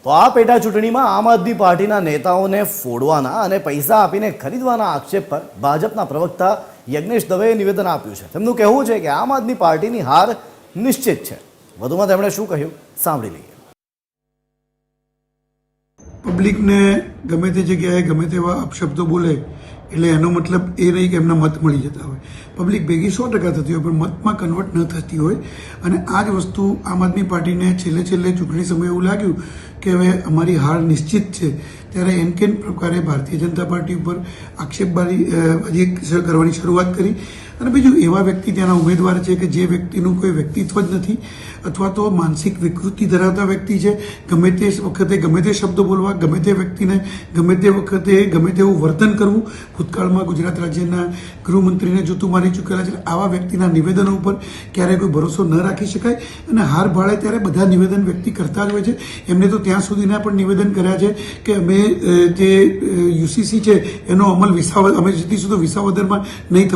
તો આ પેટા ચૂંટણીમાં આમ આદમી પાર્ટીના નેતાઓને ફોડવાના અને પૈસા આપીને ખરીદવાના આક્ષેપ પર ભાજપના પ્રવક્તા યજ્ઞેશ દવેએ નિવેદન આપ્યું છે. તેમનું કહેવું છે કે આમ આદમી પાર્ટીની હાર નિશ્ચિત છે. વધુમાં તેમણે શું કહ્યું સાંભળી લઈએ. પબ્લિકને ગમે તે જગ્યાએ ગમે તેવા અપશબ્દો બોલે એટલે એનો મતલબ એ નહીં કે એમના મત મળી જતા હોય. પબ્લિક ભેગી 100% થતી હોય પણ મતમાં કન્વર્ટ ન થતી હોય. અને આ જ વસ્તુ આમ આદમી પાર્ટીને છેલ્લે ચૂંટણી સમયે એવું લાગ્યું કે હવે અમારી હાર નિશ્ચિત છે, ત્યારે એન કેન પ્રકારે ભારતીય જનતા પાર્ટી ઉપર આક્ષેપબાજી કરવાની શરૂઆત કરી. અને બીજું, એવા વ્યક્તિ ત્યાંના ઉમેદવાર છે કે જે વ્યક્તિનું કોઈ વ્યક્તિત્વ જ નથી અથવા તો માનસિક વિકૃતિ ધરાવતા વ્યક્તિ છે. ગમે તે વખતે ગમે તે શબ્દો બોલવા, ગમે તે વ્યક્તિને ગમે તે વખતે ગમે તેવું વર્તન કરવું. ભૂતકાળમાં ગુજરાત રાજ્યના ગૃહમંત્રીને જૂતું મારી ચૂકેલા છે. આવા વ્યક્તિના નિવેદનો ઉપર ક્યારેય કોઈ ભરોસો ન રાખી શકાય. અને હાર ભાળે ત્યારે બધા નિવેદન વ્યક્તિ કરતા જ હોય છે. એમને તો ત્યાં સુધીના પણ નિવેદન કર્યા છે કે અમે જે યુસીસી છે એનો અમલ અમે જીતીશું તો વિસાવદરમાં નહીં